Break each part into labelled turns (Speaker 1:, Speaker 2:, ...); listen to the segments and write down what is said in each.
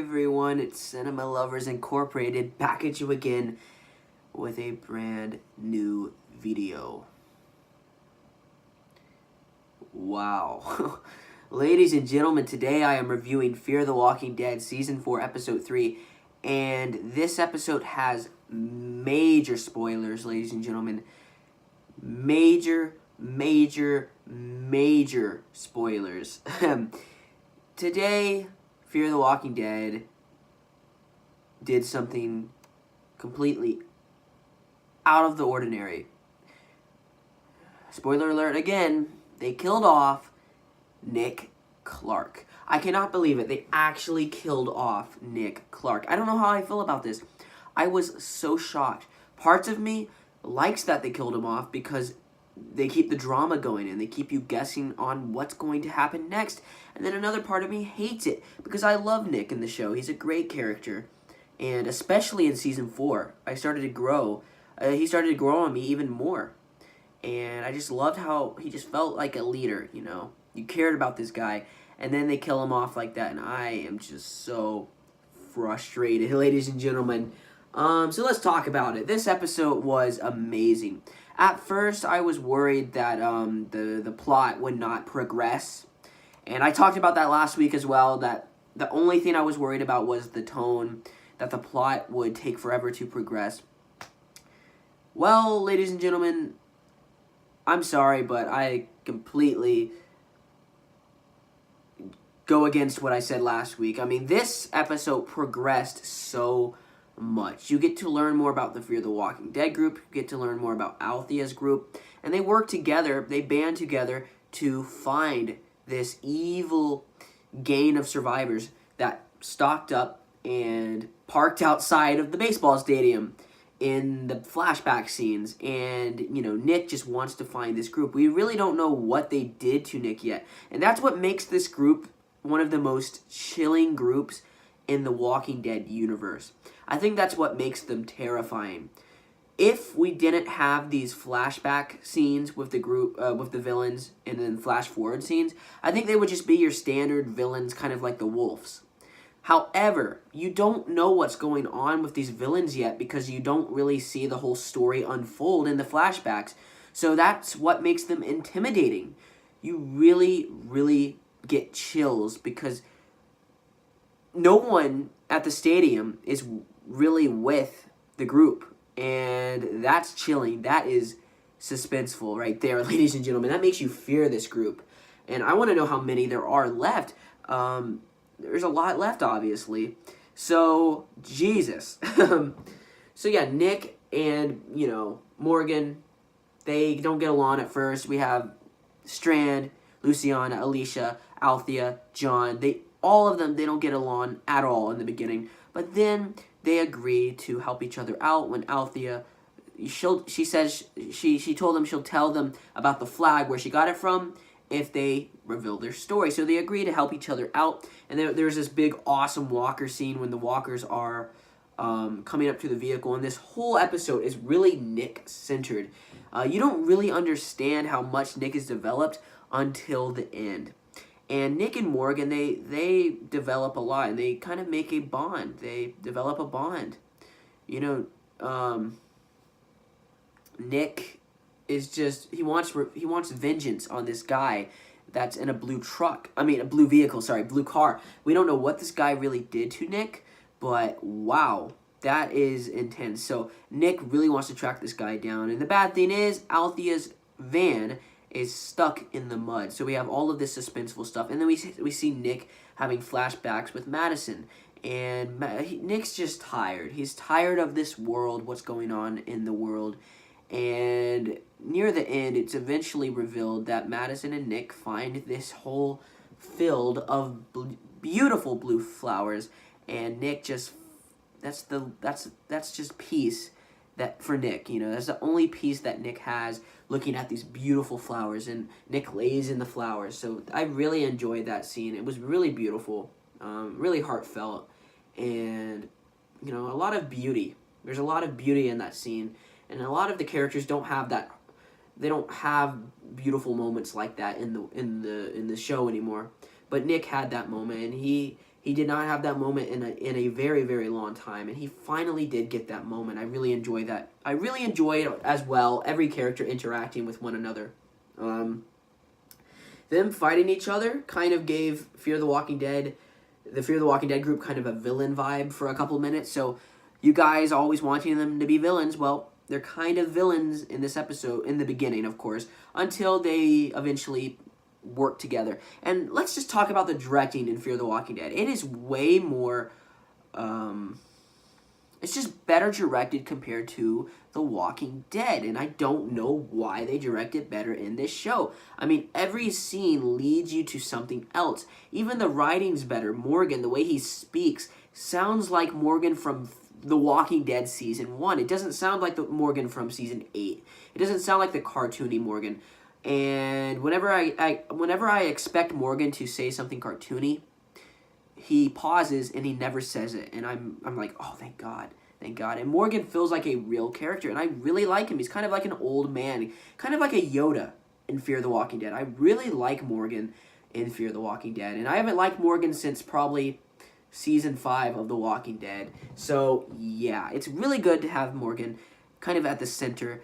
Speaker 1: everyone, it's Cinema Lovers Incorporated back at you again with a brand new video. Wow. Ladies and gentlemen, today I am reviewing Fear the Walking Dead Season 4, Episode 3, and this episode has major spoilers, ladies and gentlemen. Major spoilers. Today, Fear the Walking Dead did something completely out of the ordinary. Spoiler alert again, they killed off Nick Clark. I cannot believe it. They actually killed off Nick Clark. I don't know how I feel about this. I was so shocked. Parts of me likes that they killed him off because they keep the drama going and they keep you guessing on what's going to happen next. And then another part of me hates it because I love Nick in the show. He's a great character. And especially in Season 4, I started to grow. He started to grow on me even more. And I just loved how he just felt like a leader, you know. You cared about this guy. And then they kill him off like that. And I am just so frustrated, ladies and gentlemen. So let's talk about it. This episode was amazing. At first, I was worried that the plot would not progress. And I talked about that last week as well, that the only thing I was worried about was the tone, that the plot would take forever to progress. Well, ladies and gentlemen, I'm sorry, but I completely go against what I said last week. I mean, this episode progressed so much. You get to learn more about the Fear the Walking Dead group, you get to learn more about Althea's group, and they work together, they band together to find this evil gang of survivors that stocked up and parked outside of the baseball stadium in the flashback scenes. And, you know, Nick just wants to find this group. We really don't know what they did to Nick yet, and that's what makes this group one of the most chilling groups in the Walking Dead universe. I think that's what makes them terrifying. If we didn't have these flashback scenes with the group, with the villains, and then flash forward scenes, I think they would just be your standard villains, kind of like the Wolves. However, you don't know what's going on with these villains yet because you don't really see the whole story unfold in the flashbacks. So that's what makes them intimidating. You really get chills because no one at the stadium is really with the group, and that's chilling. That is suspenseful right there, ladies and gentlemen. That makes you fear this group, and I want to know how many there are left. There's a lot left, obviously. So, Jesus. So yeah, Nick and, you know, Morgan, they don't get along at first. We have Strand, Luciana, Alicia, Althea, John. All of them, they don't get along at all in the beginning. But then they agree to help each other out when Althea, she says, she told them she'll tell them about the flag, where she got it from, if they reveal their story. So they agree to help each other out. And there's this big, awesome walker scene when the walkers are coming up to the vehicle. And this whole episode is really Nick-centered. You don't really understand how much Nick is developed until the end. And Nick and Morgan, they develop a lot, and they kind of make a bond. They develop a bond. You know, Nick is just, he wants vengeance on this guy that's in a blue truck. I mean, a blue vehicle, sorry, blue car. We don't know what this guy really did to Nick, but wow, that is intense. So Nick really wants to track this guy down. And the bad thing is, Althea's van is stuck in the mud. So we have all of this suspenseful stuff. And then we see Nick having flashbacks with Madison. And Nick's just tired. He's tired of this world, what's going on in the world. And near the end, it's eventually revealed that Madison and Nick find this whole field of beautiful blue flowers. And Nick just, that's just peace. That for Nick, you know, that's the only piece that Nick has, looking at these beautiful flowers, and Nick lays in the flowers. So I really enjoyed that scene. It was really beautiful, really heartfelt, and, you know, a lot of beauty. There's a lot of beauty in that scene, and a lot of the characters don't have that. They don't have beautiful moments like that in the show anymore. But Nick had that moment, and he He did not have that moment in a very, very long time, and he finally did get that moment. I really enjoy that. I really enjoyed as well every character interacting with one another. Them fighting each other kind of gave the Fear the Walking Dead group kind of a villain vibe for a couple minutes. So you guys always wanting them to be villains, well, they're kind of villains in this episode, in the beginning, of course, until they eventually work together. And let's just talk about the directing in Fear the Walking Dead. It is way more, it's just better directed compared to The Walking Dead, and I don't know why they direct it better in this show. I mean, every scene leads you to something else. Even the writing's better. Morgan, the way he speaks, sounds like Morgan from The Walking Dead Season 1. It doesn't sound like the Morgan from Season 8. It doesn't sound like the cartoony Morgan. And whenever I expect Morgan to say something cartoony, he pauses and he never says it, and I'm like, oh, thank God. And Morgan feels like a real character, and I really like him. He's kind of like an old man, kind of like a Yoda in Fear the Walking Dead. I really like Morgan in Fear the Walking Dead, and I haven't liked Morgan since probably Season 5 of The Walking Dead. So, yeah, it's really good to have Morgan kind of at the center,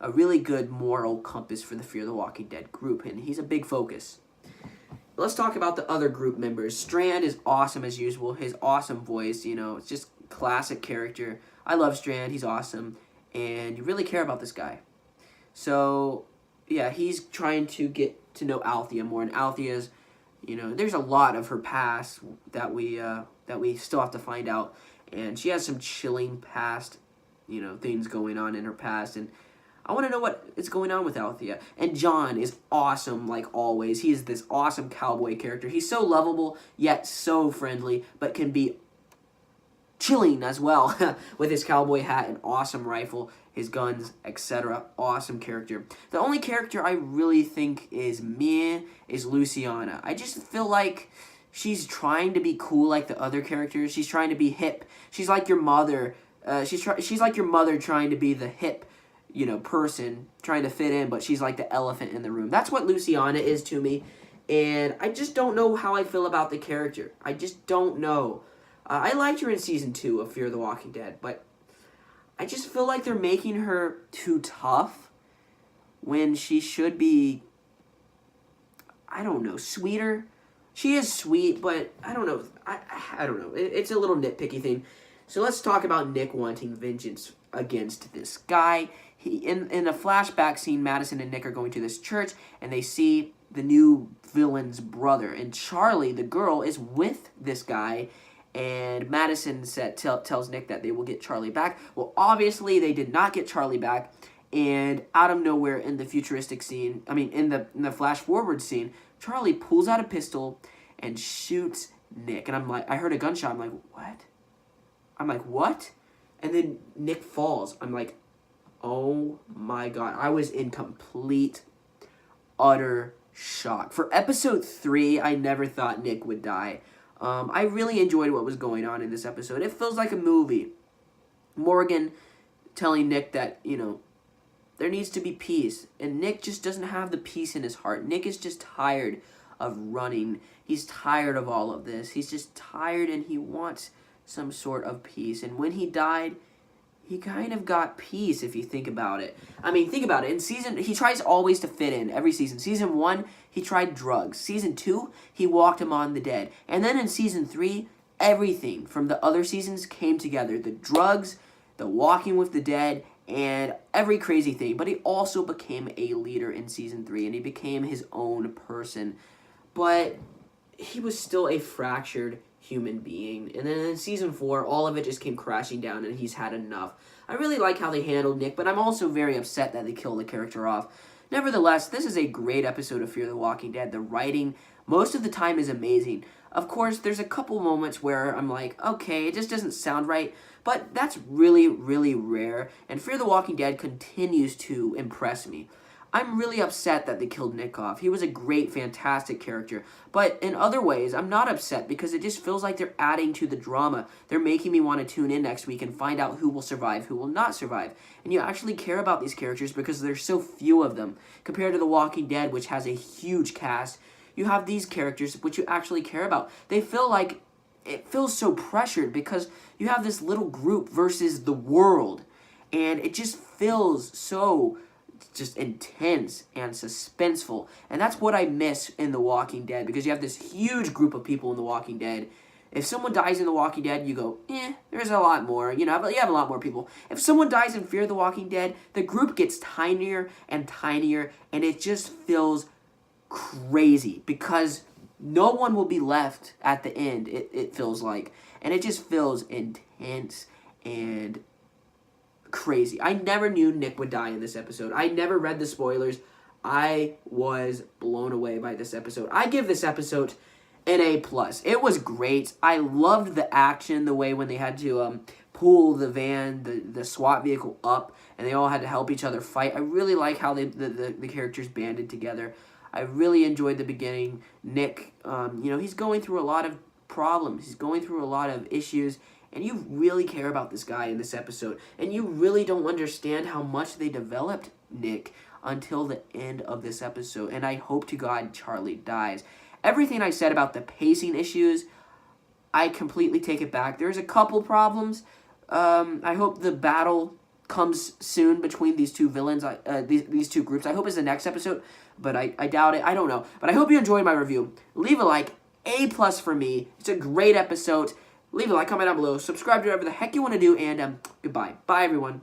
Speaker 1: a really good moral compass for the Fear the Walking Dead group, and he's a big focus. Let's talk about the other group members. Strand is awesome as usual. His awesome voice, it's just classic character. I love Strand. He's awesome, and you really care about this guy. So, yeah, he's trying to get to know Althea more, and Althea's, there's a lot of her past that we still have to find out, and she has some chilling past, things going on in her past, and I want to know what is going on with Althea. And John is awesome, like always. He is this awesome cowboy character. He's so lovable, yet so friendly, but can be chilling as well with his cowboy hat and awesome rifle, his guns, etc. Awesome character. The only character I really think is meh is Luciana. I just feel like she's trying to be cool like the other characters. She's trying to be hip. She's like your mother. She's like your mother trying to be the hip person trying to fit in, but she's like the elephant in the room. That's what Luciana is to me, and I just don't know how I feel about the character. I just don't know. I liked her in Season 2 of Fear the Walking Dead, but I just feel like they're making her too tough when she should be, I don't know, sweeter. She is sweet, but I don't know. I don't know. It's a little nitpicky thing. So let's talk about Nick wanting vengeance against this guy. In a flashback scene, Madison and Nick are going to this church, and they see the new villain's brother. And Charlie, the girl, is with this guy, and Madison tells Nick that they will get Charlie back. Well, obviously, they did not get Charlie back, and out of nowhere in the futuristic scene, in the flash-forward scene, Charlie pulls out a pistol and shoots Nick. And I'm like, I heard a gunshot. I'm like, what? And then Nick falls. I'm like, oh my God. I was in complete, utter shock. For episode 3, I never thought Nick would die. I really enjoyed what was going on in this episode. It feels like a movie. Morgan telling Nick that, there needs to be peace. And Nick just doesn't have the peace in his heart. Nick is just tired of running. He's tired of all of this. He's just tired, and he wants some sort of peace. And when he died, he kind of got peace, if you think about it. Think about it. He tries always to fit in every season. Season 1, he tried drugs. Season 2, he walked among the dead. And then in Season 3, everything from the other seasons came together. The drugs, the walking with the dead, and every crazy thing. But he also became a leader in Season 3, and he became his own person. But he was still a fractured human being. And then in Season 4, all of it just came crashing down, and he's had enough. I really like how they handled Nick, but I'm also very upset that they killed the character off. Nevertheless, this is a great episode of Fear the Walking Dead. The writing, most of the time, is amazing. Of course, there's a couple moments where I'm like, okay, it just doesn't sound right, but that's really, really rare, and Fear the Walking Dead continues to impress me. I'm really upset that they killed Nick off. He was a great, fantastic character. But in other ways, I'm not upset because it just feels like they're adding to the drama. They're making me want to tune in next week and find out who will survive, who will not survive. And you actually care about these characters because there's so few of them compared to The Walking Dead, which has a huge cast, you have these characters which you actually care about. They feel like it feels so pressured because you have this little group versus the world, and it just feels so just intense and suspenseful. And that's what I miss in The Walking Dead, because you have this huge group of people in The Walking Dead. If someone dies in The Walking Dead, you go, there's a lot more. You know, you have a lot more people. If someone dies in Fear the Walking Dead, the group gets tinier and tinier, and it just feels crazy because no one will be left at the end, it feels like. And it just feels intense and crazy. I never knew Nick would die in this episode. I never read the spoilers. I was blown away by this episode. I give this episode an A+. It was great. I loved the action, the way when they had to pull the van, the SWAT vehicle up, and they all had to help each other fight. I really like how the characters banded together. I really enjoyed the beginning. Nick, he's going through a lot of problems. He's going through a lot of issues, and you really care about this guy in this episode. And you really don't understand how much they developed Nick until the end of this episode. And I hope to God Charlie dies. Everything I said about the pacing issues, I completely take it back. There's a couple problems. I hope the battle comes soon between these two villains, these two groups. I hope it's the next episode, but I doubt it. I don't know. But I hope you enjoyed my review. Leave a like. A+ for me. It's a great episode. Leave a like, comment down below. Subscribe to whatever the heck you want to do, and goodbye. Bye, everyone.